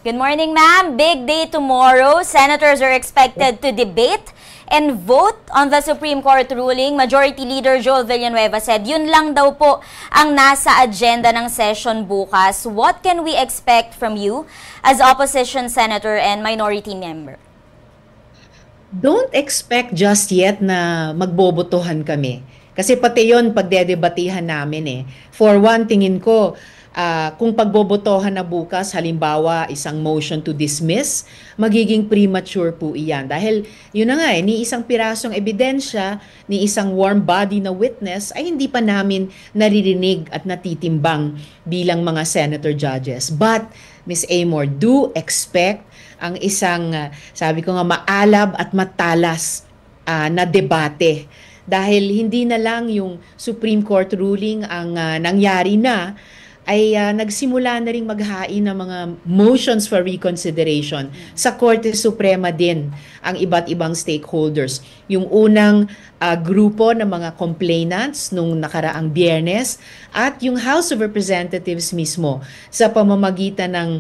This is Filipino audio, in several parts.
Good morning, ma'am. Big day tomorrow. Senators are expected to debate and vote on the Supreme Court ruling. Majority Leader Joel Villanueva said yun lang daw po ang nasa agenda ng session bukas. What can we expect from you as opposition senator and minority member? Don't expect just yet na magbobotohan kami. Kasi pati yun pagdedebatihan namin eh. For one, tingin ko, kung pagbobotohan na bukas, halimbawa isang motion to dismiss, magiging premature po iyan. Dahil yun na nga ni isang pirasong ebidensya, ni isang warm body na witness ay hindi pa namin naririnig at natitimbang bilang mga senator judges. But Ms. Amor, do expect ang isang, sabi ko nga, maalab at matalas na debate. Dahil hindi na lang yung Supreme Court ruling ang nangyari na, ay nagsimula na ring maghain ng mga motions for reconsideration sa Korte Suprema din ang iba't ibang stakeholders. Yung unang grupo ng mga complainants nung nakaraang Biyernes at yung House of Representatives mismo sa pamamagitan ng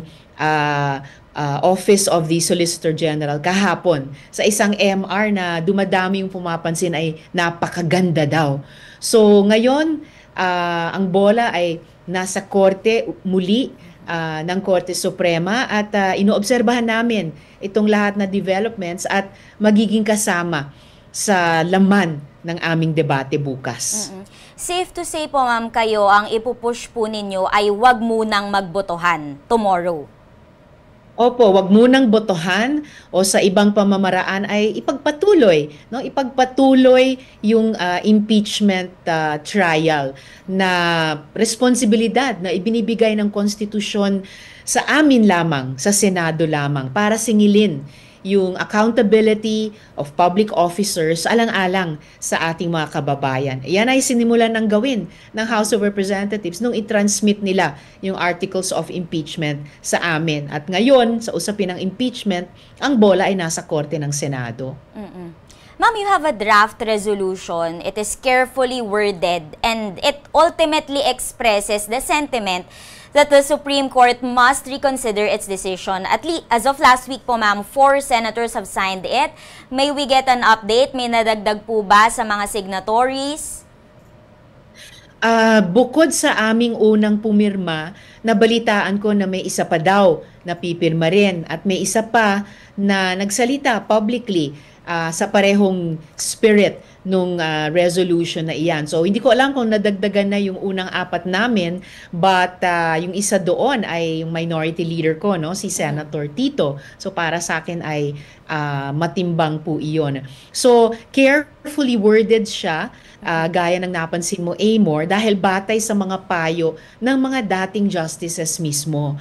Office of the Solicitor General kahapon sa isang MR na dumadami yung pumapansin ay napakaganda daw. So ngayon, ang bola ay nasa korte muli ng Korte Suprema at inoobserbahan namin itong lahat na developments at magiging kasama sa laman ng aming debate bukas. Safe to say po ma'am, kayo ang ipupush po ninyo ay wag munang magbotohan tomorrow. Opo, wag munang botohan o sa ibang pamamaraan ay ipagpatuloy, no? Ipagpatuloy yung impeachment trial na responsibilidad na ibinibigay ng konstitusyon sa amin lamang, sa Senado lamang para singilin yung accountability of public officers alang-alang sa ating mga kababayan. Yan ay sinimulan ng gawin ng House of Representatives nung i-transmit nila yung articles of impeachment sa amin. At ngayon, sa usapin ng impeachment, ang bola ay nasa korte ng Senado. Ma'am, you have a draft resolution. It is carefully worded and it ultimately expresses the sentiment that the Supreme Court must reconsider its decision. At least, as of last week po ma'am, 4 senators have signed it. May we get an update? May nadagdag po ba sa mga signatories? Bukod sa aming unang pumirma, nabalitaan ko na may isa pa daw na pipirma rin at may isa pa na nagsalita publicly sa parehong spirit nung resolution na iyan. So hindi ko alam kung nadagdagan na yung unang 4 namin, but yung isa doon ay yung minority leader ko, no, si Senator Tito. So para sa akin ay matimbang po iyon. So carefully worded siya, gaya ng napansin mo, Amor, dahil batay sa mga payo ng mga dating justices mismo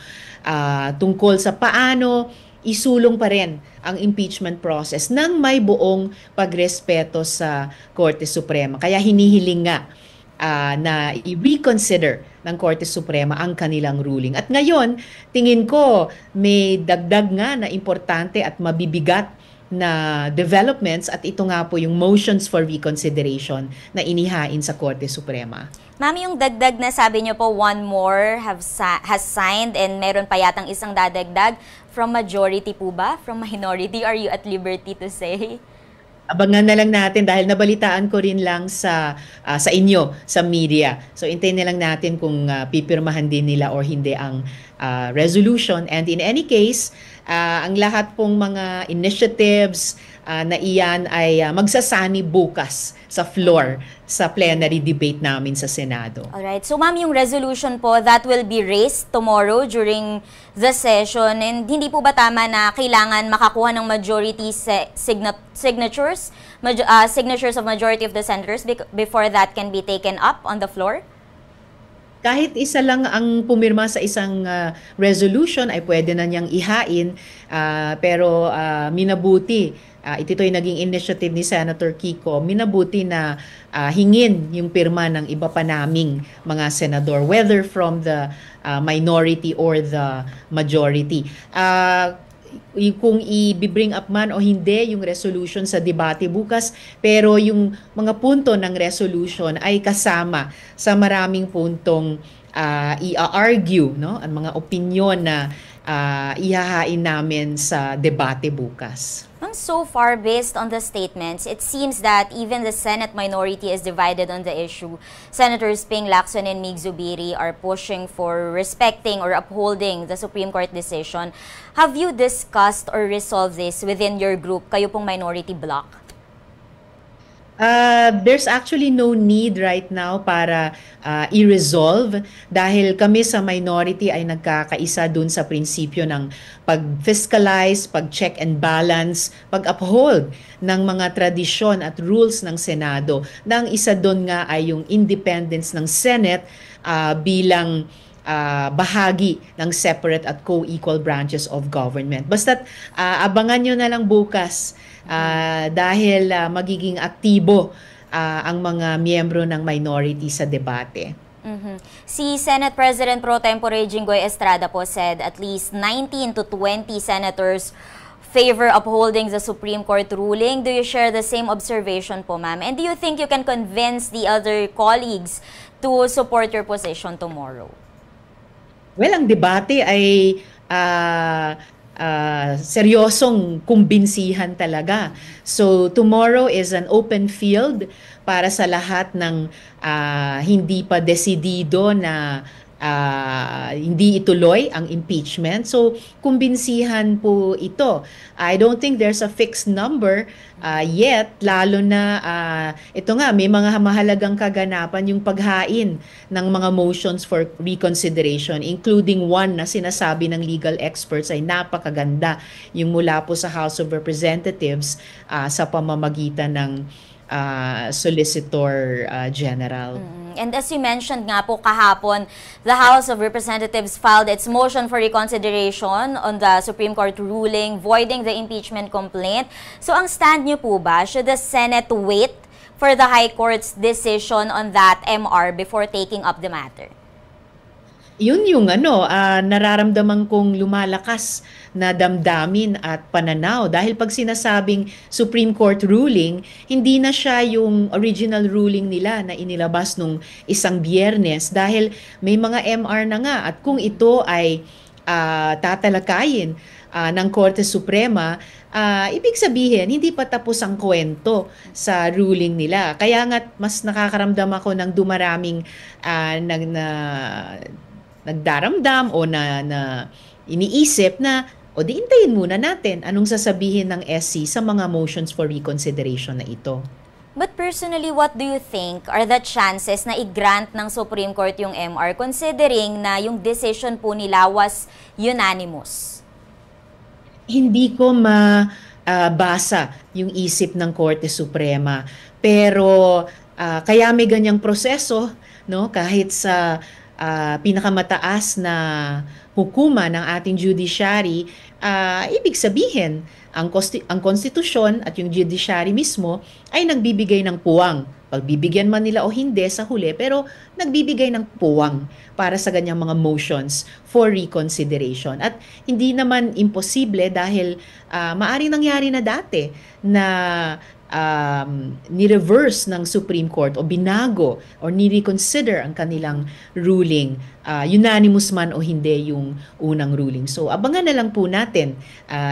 tungkol sa paano isulong pa rin ang impeachment process nang may buong pagrespeto sa Korte Suprema. Kaya hinihiling nga na i-reconsider ng Korte Suprema ang kanilang ruling. At ngayon, tingin ko may dagdag nga na importante at mabibigat na developments at ito nga po yung motions for reconsideration na inihain sa Korte Suprema. Ma'am, yung dagdag na sabi niyo po, one more has signed and meron pa yatang isang dadagdag. From majority po ba? From minority? Are you at liberty to say? Abangan na lang natin dahil nabalitaan ko rin lang sa inyo, sa media. So hintayin na lang natin kung pipirmahan din nila or hindi ang resolution. And in any case, ang lahat pong mga initiatives na iyan ay magsasani bukas sa floor sa plenary debate namin sa Senado. Alright. So ma'am, yung resolution po, that will be raised tomorrow during the session. And hindi po ba tama na kailangan makakuha ng majority signatures of majority of the senators before that can be taken up on the floor? Kahit isa lang ang pumirma sa isang resolution ay pwede na niyang ihain, pero minabuti. Ito'y naging initiative ni Senator Kiko, minabuti na hingin yung pirma ng iba pa naming mga senador, whether from the minority or the majority. Kung i-bring up man o hindi yung resolution sa debate bukas, pero yung mga punto ng resolution ay kasama sa maraming puntong i-argue, no? Ang mga opinyon na ihahain namin sa debate bukas. So far, based on the statements, it seems that even the Senate minority is divided on the issue. Senators Ping Lacson and Mig Zubiri are pushing for respecting or upholding the Supreme Court decision. Have you discussed or resolved this within your group, kayo pong minority bloc? There's actually no need right now para i-resolve dahil kami sa minority ay nagkakaisa dun sa prinsipyo ng pag-fiscalize, pag-check and balance, pag-uphold ng mga tradisyon at rules ng Senado. Na ang isa dun nga ay yung independence ng Senate bilang bahagi ng separate at co-equal branches of government. Basta't abangan nyo na lang bukas dahil magiging aktibo ang mga miyembro ng minority sa debate. Si Senate President Pro Tempore Jinggoy Estrada po said at least 19 to 20 senators favor upholding the Supreme Court ruling. Do you share the same observation po, ma'am? And do you think you can convince the other colleagues to support your position tomorrow? Well, ang debate ay seryosong kumbinsihan talaga. So tomorrow is an open field para sa lahat ng hindi pa desidido na hindi ituloy ang impeachment. So kumbinsihan po ito. I don't think there's a fixed number yet, lalo na ito nga, may mga mahalagang kaganapan yung paghain ng mga motions for reconsideration, including one na sinasabi ng legal experts ay napakaganda, yung mula po sa House of Representatives sa pamamagitan ng Solicitor General. And as you mentioned nga po kahapon, the House of Representatives filed its motion for reconsideration on the Supreme Court ruling voiding the impeachment complaint. So ang stand niyo po ba, should the Senate wait for the High Court's decision on that MR before taking up the matter? Yun yung nararamdaman kong lumalakas na damdamin at pananaw. Dahil pag sinasabing Supreme Court ruling, hindi na siya yung original ruling nila na inilabas nung isang Biyernes. Dahil may mga MR na nga at kung ito ay tatalakayin ng Korte Suprema, ibig sabihin, hindi pa tapos ang kwento sa ruling nila. Kaya nga mas nakakaramdam ako ng dumaraming nagdaramdam o na iniisip na di intayin muna natin anong sasabihin ng SC sa mga motions for reconsideration na ito. But personally, what do you think are the chances na i-grant ng Supreme Court yung MR considering na yung decision po nila was unanimous? Hindi ko mabasa yung isip ng Korte Suprema. Pero kaya may ganyang proseso, no, kahit sa pinakamataas na hukuma ng ating judiciary, ibig sabihin, ang konstitusyon at yung judiciary mismo ay nagbibigay ng puwang. Pagbibigyan man nila o hindi sa huli, pero nagbibigay ng puwang para sa ganyang mga motions for reconsideration. At hindi naman imposible dahil maaring nangyari na dati na ni-reverse ng Supreme Court o binago o ni-reconsider ang kanilang ruling, unanimous man o hindi yung unang ruling. So abangan na lang po natin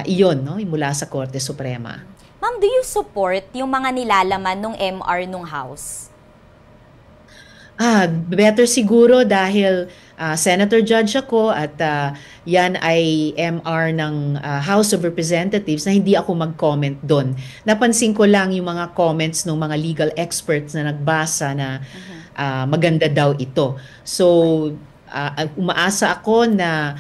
iyon, no, mula sa Korte Suprema. Ma'am, do you support yung mga nilalaman ng MR nung House? Better siguro dahil Senator Judge ako at yan ay MR ng House of Representatives na hindi ako mag-comment doon. Napansin ko lang yung mga comments ng mga legal experts na nagbasa na maganda daw ito. So umaasa ako na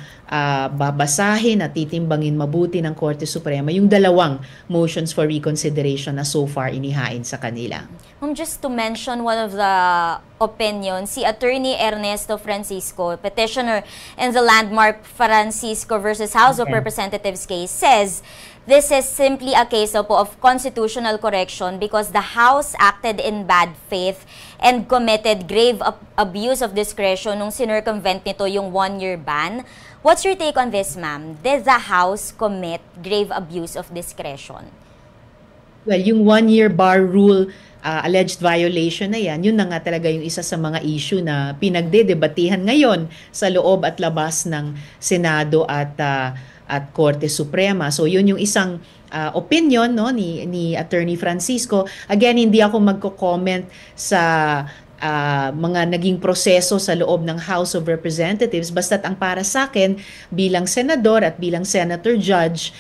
babasahin at titimbangin mabuti ng Korte Suprema yung dalawang motions for reconsideration na so far inihain sa kanila. Just to mention one of the opinions, si Attorney Ernesto Francisco, petitioner in the landmark Francisco versus House of Representatives case, says this is simply a case of constitutional correction because the House acted in bad faith and committed grave abuse of discretion nung sinircumvent nito yung one-year ban. What's your take on this, ma'am? Did the House commit grave abuse of discretion? Well, yung one-year bar rule, alleged violation na yan, yun na nga talaga yung isa sa mga issue na pinagdedebatihan ngayon sa loob at labas ng Senado at Korte Suprema. So yun yung isang opinion, no, ni Attorney Francisco. Again, hindi ako magko-comment sa mga naging proseso sa loob ng House of Representatives, basta't ang para sa akin bilang senador at bilang senator judge,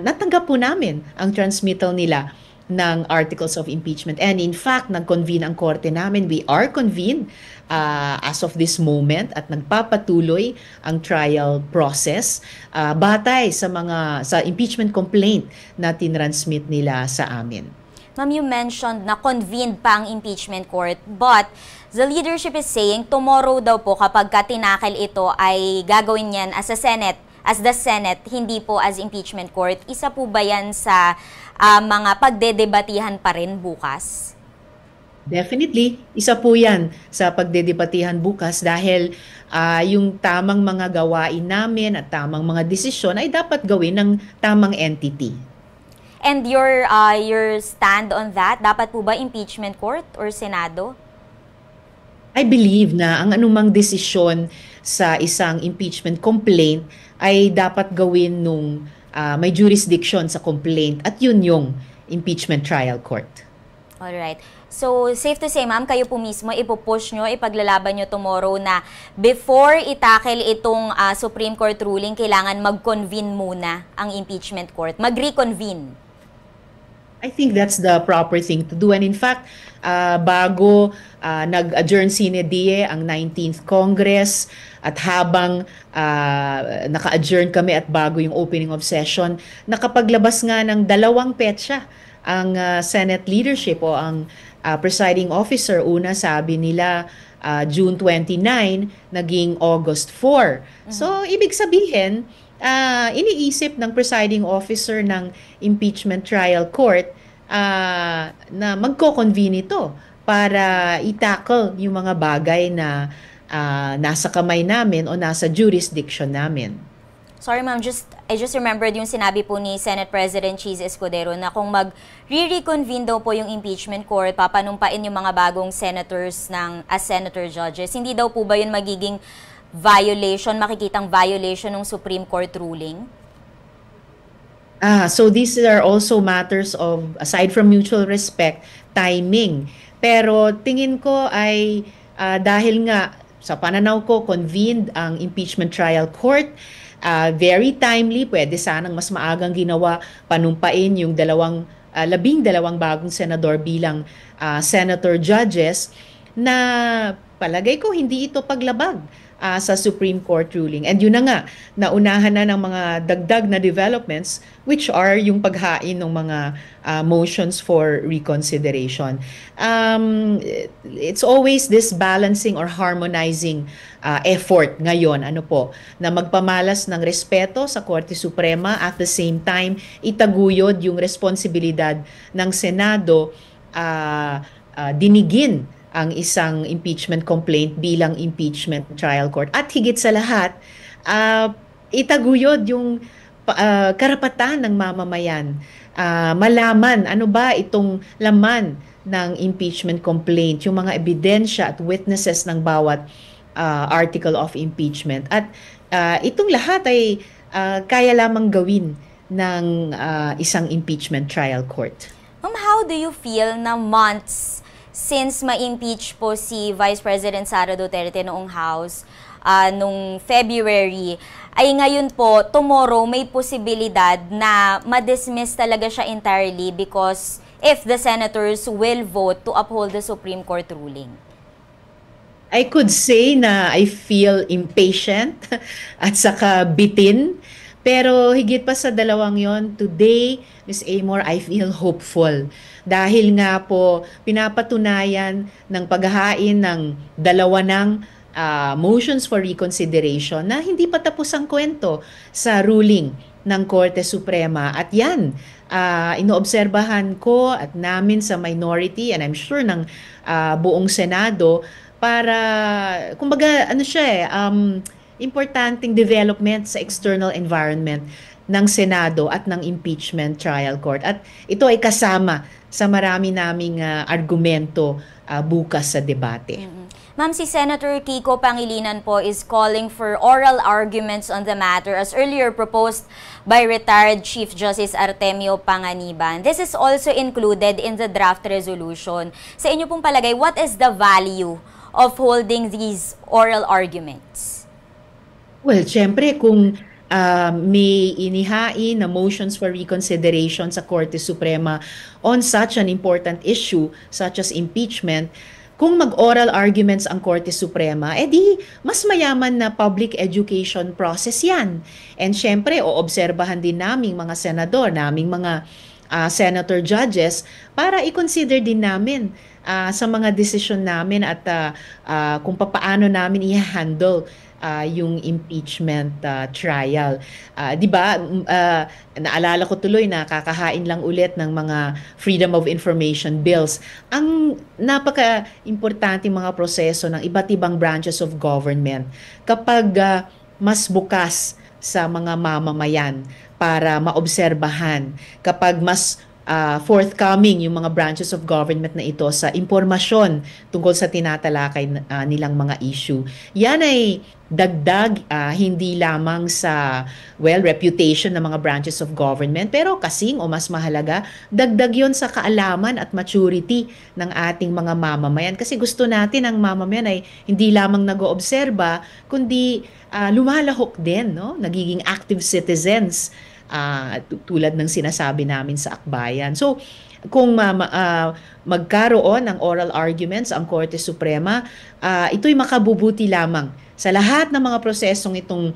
natanggap po namin ang transmittal nila ng articles of impeachment. And in fact, nag-convene ang korte namin. We are convened as of this moment at nagpapatuloy ang trial process batay sa impeachment complaint na tinransmit nila sa amin. Ma'am, you mentioned na convened pa ang impeachment court, but the leadership is saying tomorrow daw po kapag tinakil ito ay gagawin yan as the Senate, hindi po as impeachment court. Isa po ba yan sa mga pagdedebatihan pa rin bukas? Definitely, isa po yan sa pagdedebatihan bukas dahil yung tamang mga gawain namin at tamang mga desisyon ay dapat gawin ng tamang entity. And your stand on that, dapat po ba impeachment court or Senado? I believe na ang anumang desisyon sa isang impeachment complaint ay dapat gawin nung may jurisdiction sa complaint at yun yung impeachment trial court. Alright. So, safe to say, ma'am, kayo po mismo ipupush nyo, ipaglalaban nyo tomorrow na before itakil itong Supreme Court ruling, kailangan mag-convene muna ang impeachment court, mag-reconvene. I think that's the proper thing to do. And in fact, bago nag-adjourn sine die ang 19th Congress at habang naka-adjourn kami at bago yung opening of session, nakapaglabas nga ng 2 petsa ang Senate leadership o ang presiding officer. Una sabi nila June 29, naging August 4. So, ibig sabihin, iniisip ng presiding officer ng impeachment trial court na magko-convene ito para i-tackle yung mga bagay na nasa kamay namin o nasa jurisdiction namin. Sorry ma'am, I just remembered yung sinabi po ni Senate President Cheese Escudero na kung mag-reconvene daw po yung impeachment court, papanumpain yung mga bagong senators as senator judges. Hindi daw po ba yun magiging makikitang violation ng Supreme Court ruling? So these are also matters of, aside from mutual respect, timing. Pero tingin ko ay dahil nga sa pananaw ko, convened ang impeachment trial court, very timely, pwede sanang mas maagang ginawa, panumpain yung 12 bagong senador bilang senator judges na palagay ko hindi ito paglabag sa Supreme Court ruling. And yun na nga, naunahan na ng mga dagdag na developments which are yung paghain ng mga motions for reconsideration. It's always this balancing or harmonizing effort ngayon, na magpamalas ng respeto sa Korte Suprema at the same time itaguyod yung responsibilidad ng Senado dinigin ang isang impeachment complaint bilang impeachment trial court. At higit sa lahat, itaguyod yung karapatan ng mamamayan. Malaman ano ba itong laman ng impeachment complaint, yung mga ebidensya at witnesses ng bawat article of impeachment. At itong lahat ay kaya lamang gawin ng isang impeachment trial court. How do you feel na months since ma-impeach po si Vice President Sara Duterte noong House nung February, ay ngayon po, tomorrow, may posibilidad na ma-dismiss talaga siya entirely because if the senators will vote to uphold the Supreme Court ruling? I could say na I feel impatient at saka bitin. Pero higit pa sa dalawang yon, today, Ms. Amor, I feel hopeful. Dahil nga po, pinapatunayan ng paghahain ng 2 motions for reconsideration na hindi pa tapos ang kwento sa ruling ng Korte Suprema. At yan, inoobserbahan ko at namin sa minority and I'm sure ng buong Senado para, kumbaga, importanteng development sa external environment ng Senado at ng impeachment trial court. At ito ay kasama sa marami naming argumento bukas sa debate. Ma'am, si Senator Kiko Pangilinan po is calling for oral arguments on the matter as earlier proposed by retired Chief Justice Artemio Panganiban. This is also included in the draft resolution. Sa inyo pong palagay, what is the value of holding these oral arguments? Well, syempre kung may inihain na motions for reconsideration sa Korte Suprema on such an important issue such as impeachment, kung mag-oral arguments ang Korte Suprema, edi mas mayaman na public education process yan. And syempre, oobserbahan din naming mga senador, naming mga senator judges para i-consider din namin sa mga desisyon namin at kung paano namin i-handle yung impeachment trial. 'Di ba? Naalala ko tuloy na kakahain lang ulit ng mga Freedom of Information bills. Ang napaka-importante mga proseso ng iba't ibang branches of government kapag mas bukas sa mga mamamayan para maobserbahan, kapag mas forthcoming yung mga branches of government na ito sa impormasyon tungkol sa tinatalakay nilang mga issue. Yan ay dagdag hindi lamang sa reputation ng mga branches of government, pero kasing o mas mahalaga, dagdag yon sa kaalaman at maturity ng ating mga mamamayan. Kasi gusto natin ang mamamayan ay hindi lamang nag-oobserba, kundi lumalahok din, no? Nagiging active citizens tulad ng sinasabi namin sa akbayan. So, kung magkaroon ng oral arguments ang Korte Suprema, ito'y makabubuti lamang sa lahat ng mga prosesong itong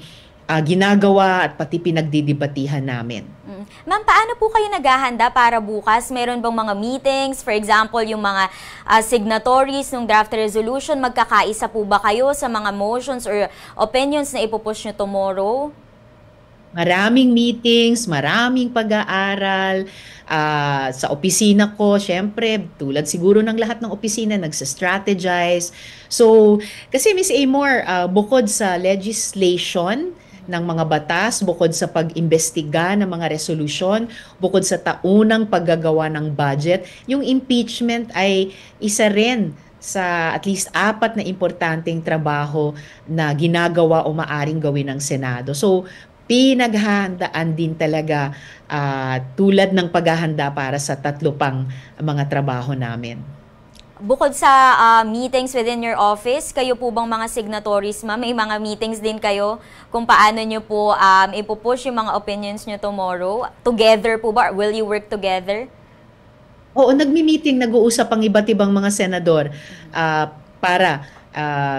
ginagawa at pati pinagdidibatihan namin. Ma'am, paano po kayo naghahanda para bukas? Meron bang mga meetings? For example, yung mga signatories ng draft resolution, magkakaisa po ba kayo sa mga motions or opinions na ipupush nyo tomorrow? Maraming meetings, maraming pag-aaral. Sa opisina ko, syempre, tulad siguro ng lahat ng opisina, nagsa-strategize. So, kasi Ms. Amor, bukod sa legislation ng mga batas, bukod sa pag-imbestiga ng mga resolusyon, bukod sa taunang paggagawa ng budget, yung impeachment ay isa rin sa at least 4 na importanteng trabaho na ginagawa o maaring gawin ng Senado. So, pinaghahandaan din talaga tulad ng paghahanda para sa 3 pang mga trabaho namin. Bukod sa meetings within your office, kayo po bang mga signatories, ma'am? May mga meetings din kayo kung paano nyo po ipupush yung mga opinions nyo tomorrow? Together po ba? Will you work together? Oo, nagmi-meeting, nag-uusap ang iba't ibang mga senador para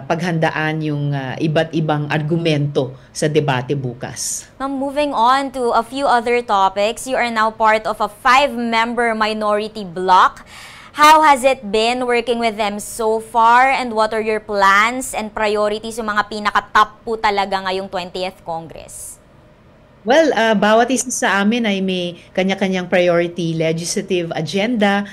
paghandaan yung iba't ibang argumento sa debate bukas. Ma'am, moving on to a few other topics, you are now part of a 5-member minority bloc. How has it been working with them so far, and what are your plans and priorities yung mga pinaka-top po talaga ngayong 20th Congress? Well, bawat isa sa amin ay may kanya-kanyang priority legislative agenda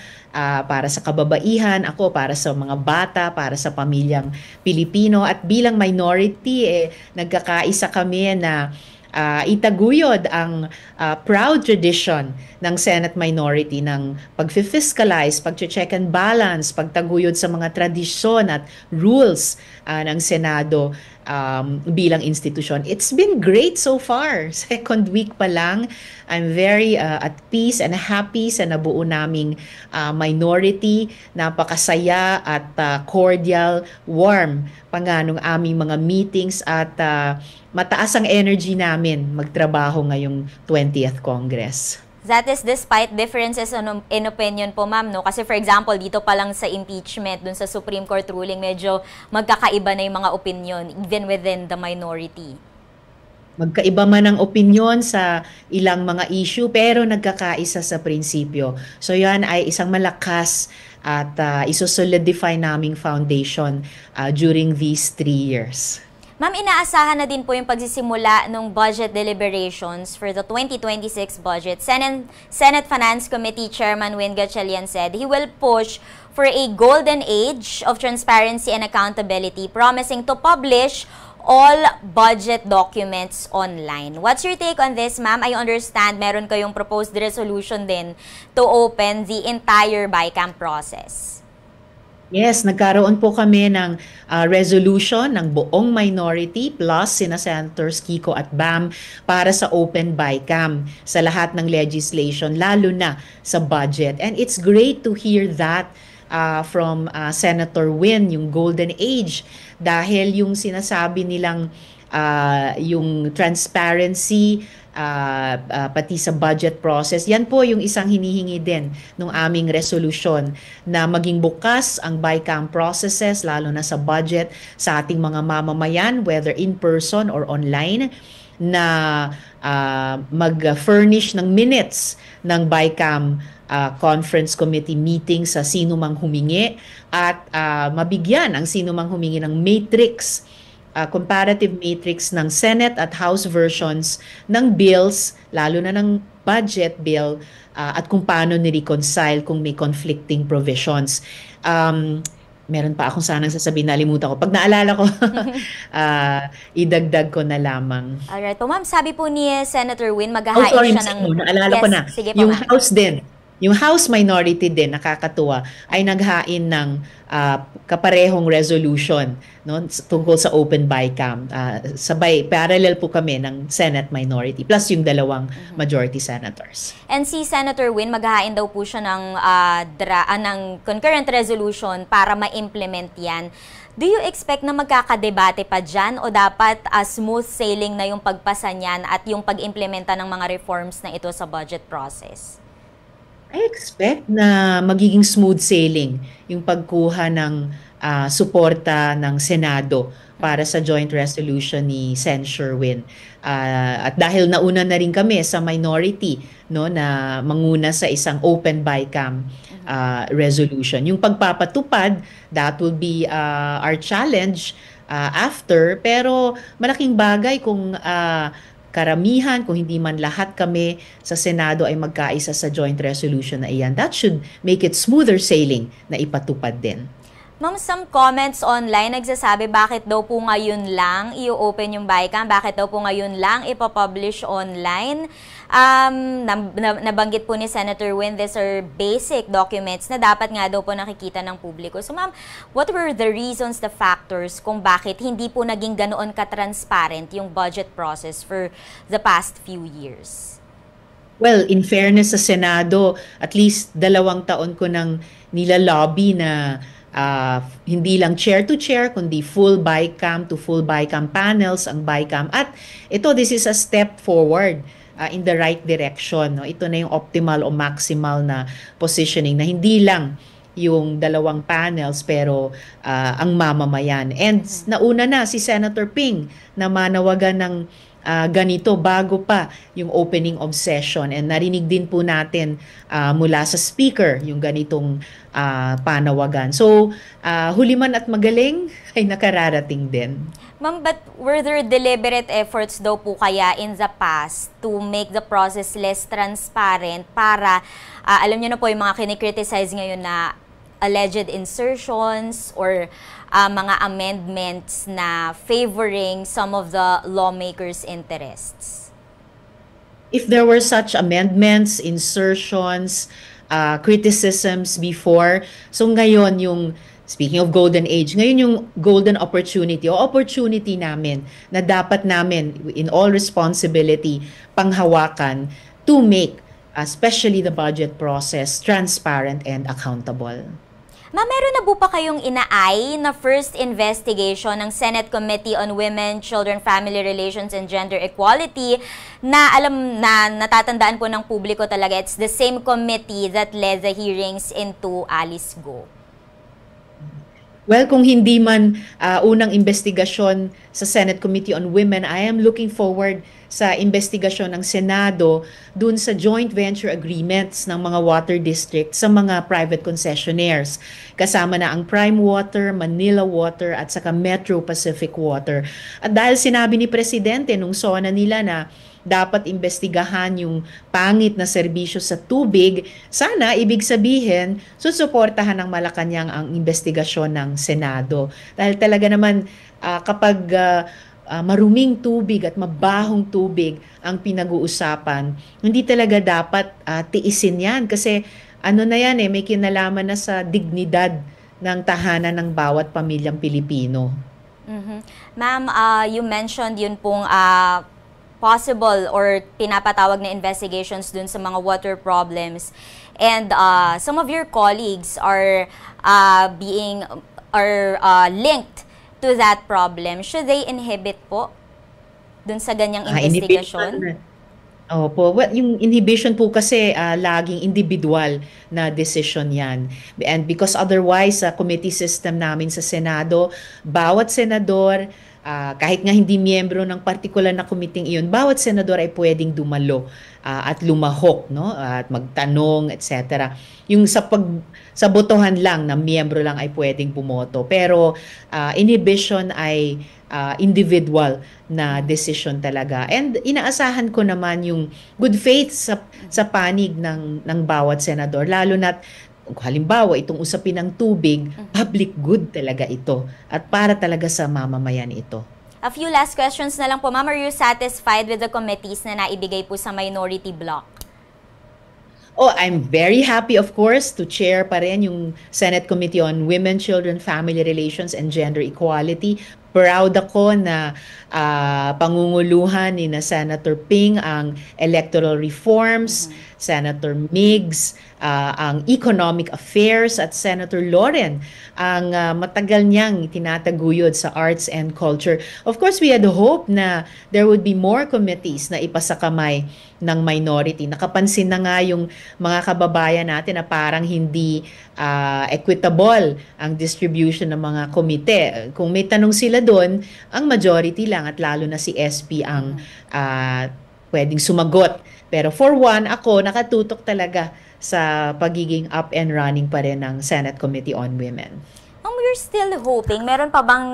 para sa kababaihan, ako para sa mga bata, para sa pamilyang Pilipino, at bilang minority, nagkakaisa kami na itaguyod ang proud tradition ng Senate minority ng pag-fiscalize, pag-check and balance, pagtaguyod sa mga tradisyon at rules ng Senado bilang institusyon. It's been great so far. Second week pa lang, I'm very at peace and happy sa nabuo naming minority. Napakasaya at cordial, warm panganong aming mga meetings at mataas ang energy namin magtrabaho ngayong 20th Congress. That is despite differences in opinion po, ma'am, no? Kasi for example, dito pa lang sa impeachment, dun sa Supreme Court ruling, medyo magkakaiba na yung mga opinion, even within the minority. Magkaiba man ang opinion sa ilang mga issue, pero nagkakaisa sa prinsipyo. So yan ay isang malakas at isosolidify naming foundation during these 3 years. Ma'am, inaasahan na din po yung pagsisimula ng budget deliberations for the 2026 budget. Senate Finance Committee Chairman Win Gatchalian said he will push for a golden age of transparency and accountability, promising to publish all budget documents online. What's your take on this, ma'am? I understand meron kayong proposed resolution din to open the entire BICAM process. Yes, nagkaroon po kami ng resolution ng buong minority plus sina Senators Kiko at Bam para sa open BICAM sa lahat ng legislation, lalo na sa budget. And it's great to hear that from Senator Win, yung golden age, dahil yung sinasabi nilang yung transparency, pati sa budget process. Yan po yung isang hinihingi din ng aming resolusyon, na maging bukas ang BICAM processes, lalo na sa budget, sa ating mga mamamayan, whether in person or online, na mag-furnish ng minutes ng BICAM conference committee meeting sa sino mang humingi, at mabigyan ang sino mang humingi ng matrix, comparative matrix ng Senate at House versions ng bills, lalo na ng budget bill, at kung paano ni-reconcile kung may conflicting provisions. Meron pa akong sanang sasabihin, nalimutan ko. Pag naalala ko, idagdag ko na lamang. Alright po, ma'am. Sabi po ni Senator Win, maghahain siya ng... Naalala ko na. Sige po, yung ma'am. House din. Yung House minority din, nakakatuwa, ay naghain ng kaparehong resolution, no, tungkol sa open BICAM. Sabay, parallel po kami ng Senate minority plus yung dalawang majority senators. And si Senator Win, maghahain daw po siya ng concurrent resolution para ma-implement yan. Do you expect na magkakadebate pa dyan, o dapat smooth sailing na yung pagpasa niyan at yung pag-implementa ng mga reforms na ito sa budget process? I expect na magiging smooth sailing yung pagkuha ng suporta ng Senado para sa joint resolution ni Sen. Sherwin. At dahil nauna na rin kami sa minority, no, na manguna sa isang open BICAM resolution. Yung pagpapatupad, that will be our challenge after. Pero malaking bagay kung karamihan, kung hindi man lahat kami sa Senado ay magkaisa sa joint resolution na iyan. That should make it smoother sailing na ipatupad din. Ma'am, some comments online nagsasabi bakit daw po ngayon lang i-open yung BICAM, bakit daw po ngayon lang ipapublish online. Nabanggit po ni Senator Win, these are basic documents na dapat nga daw po nakikita ng publiko. So ma'am, what were the reasons, the factors kung bakit hindi po naging ganoon ka-transparent yung budget process for the past few years? Well, in fairness sa Senado, at least 2 taon ko nang nilalobby na hindi lang chair to chair, kundi full BICAM to full BICAM panels ang BICAM. At this is a step forward in the right direction. No? Ito na yung optimal o maximal na positioning, na hindi lang yung 2 panels pero ang mamamayan. And nauna na si Senator Ping na manawagan ng ganito bago pa yung opening of session, and narinig din po natin mula sa speaker yung ganitong panawagan. So huli man at magaling ay nakararating din. Ma'am, but were there deliberate efforts daw po kaya in the past to make the process less transparent para, alam niyo na po yung mga kinikriticize ngayon na alleged insertions or mga amendments na favoring some of the lawmakers' interests? If there were such amendments, insertions, criticisms before, so ngayon yung, speaking of golden age, ngayon yung golden opportunity o opportunity namin na dapat namin in all responsibility panghawakan to make especially the budget process transparent and accountable. Ma'am, meron na po pa kayong inaay na first investigation ng Senate Committee on Women, Children, Family Relations, and Gender Equality na alam na natatandaan po ng publiko talaga, it's the same committee that led the hearings into Alice Go? Well, kung hindi man unang investigasyon sa Senate Committee on Women, I am looking forward sa investigasyon ng Senado dun sa joint venture agreements ng mga water districts sa mga private concessionaires. Kasama na ang Prime Water, Manila Water at saka Metro Pacific Water. At dahil sinabi ni Presidente nung SONA nila na dapat imbestigahan yung pangit na serbisyo sa tubig, sana ibig sabihin susuportahan ng Malacanang ang investigasyon ng Senado. Dahil talaga naman kapag maruming tubig at mabahong tubig ang pinag-uusapan, hindi talaga dapat tiisin yan kasi ano na yan may kinalaman na sa dignidad ng tahanan ng bawat pamilyang Pilipino. Ma'am, you mentioned yun pong possible or pinapatawag na investigations dun sa mga water problems. And some of your colleagues are linked to that problem. Should they inhibit po dun sa ganyang investigasyon? Opo, yung inhibition po kasi laging individual na decision yan. And because otherwise, sa committee system namin sa Senado, bawat senador, kahit nga hindi miyembro ng partikular na committee iyon, bawat senador ay pwedeng dumalo at lumahok, no? At magtanong, etc. Yung sa botohan lang na miyembro lang ay pwedeng bumoto. Pero inhibition ay individual na decision talaga. And inaasahan ko naman yung good faith sa panig ng bawat senador, lalo na't halimbawa itong usapin ng tubig, public good talaga ito at para talaga sa mamamayan ito. A few last questions na lang po, Ma'am. Are you satisfied with the committees na naibigay po sa minority bloc? Oh, I'm very happy, of course, to chair pa rin yung Senate Committee on Women, Children, Family Relations, and Gender Equality. Proud ako na pangunguluhan ni na Senator Ping ang electoral reforms, Senator Migs ang economic affairs, at Senator Loren ang matagal niyang tinataguyod sa arts and culture. Of course, we had hope na there would be more committees na ipasakamay ng minority. Nakapansin na nga yung mga kababayan natin na parang hindi equitable ang distribution ng mga komite. Kung may tanong sila doon, ang majority lang at lalo na si SP ang pwedeng sumagot. Pero for one, ako nakatutok talaga sa pagiging up and running pa rin ng Senate Committee on Women. We're still hoping. Meron pa bang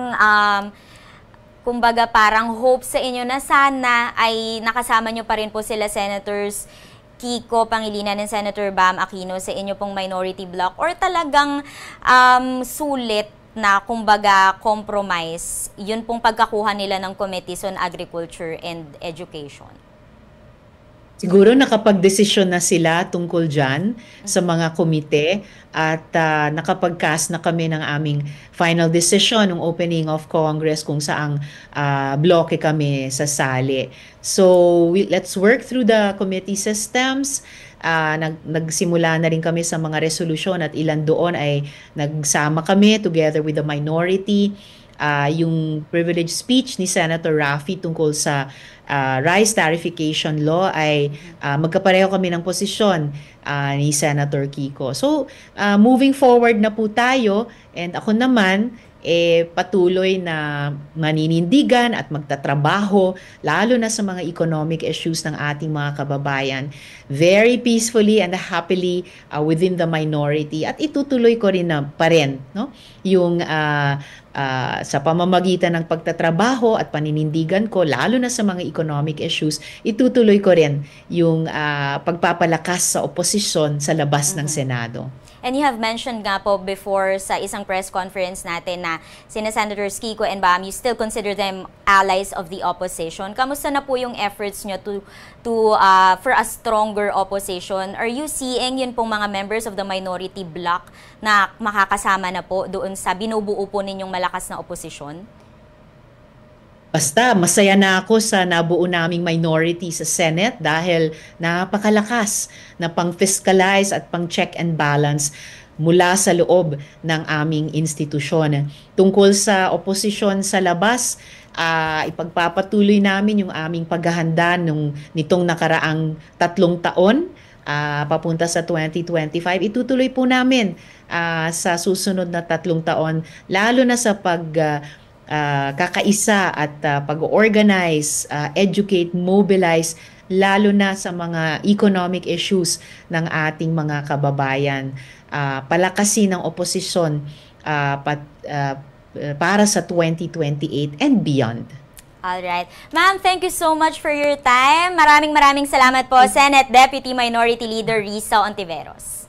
kumbaga parang hope sa inyo na sana ay nakasama nyo pa rin po sila Senators Kiko Pangilinan and Senator Bam Aquino sa inyo pong minority bloc, or talagang sulit na kumbaga compromise yun pong pagkakuha nila ng Committees on Agriculture and Education? Siguro nakapag-desisyon na sila tungkol dyan sa mga komite at nakapag-cast na kami ng aming final decision ng opening of Congress kung saang bloke kami sasali. So let's work through the committee systems. Nagsimula na rin kami sa mga resolusyon at ilan doon ay nagsama kami together with the minority. Yung privilege speech ni Senator Raffy tungkol sa rice tarification law ay magkapareho kami ng posisyon ni Senator Kiko. So, moving forward na po tayo, and ako naman patuloy na maninindigan at magtatrabaho lalo na sa mga economic issues ng ating mga kababayan very peacefully and happily within the minority, at itutuloy ko rin na pa rin, no? Yung sa pamamagitan ng pagtatrabaho at paninindigan ko lalo na sa mga economic issues, itutuloy ko rin yung pagpapalakas sa oposisyon sa labas ng Senado. And you have mentioned nga po before sa isang press conference natin na sina Senators Kiko and Bam, you still consider them allies of the opposition. Kamusta na po yung efforts nyo for a stronger opposition? Are you seeing yun pong mga members of the minority bloc na makakasama na po doon sa binubuo po ninyong malakas na oposisyon? Basta, masaya na ako sa nabuo naming minority sa Senate dahil napakalakas na pang-fiscalize at pang-check and balance mula sa loob ng aming institusyon. Tungkol sa oposisyon sa labas, ipagpapatuloy namin yung aming paghahanda nitong nakaraang 3 taon papunta sa 2025. Itutuloy po namin sa susunod na 3 taon, lalo na sa kakaisa at pag-organize, educate, mobilize, lalo na sa mga economic issues ng ating mga kababayan. Palakasin ang oposisyon para sa 2028 and beyond. Alright. Ma'am, thank you so much for your time. Maraming salamat po, Senate Deputy Minority Leader Risa Ontiveros.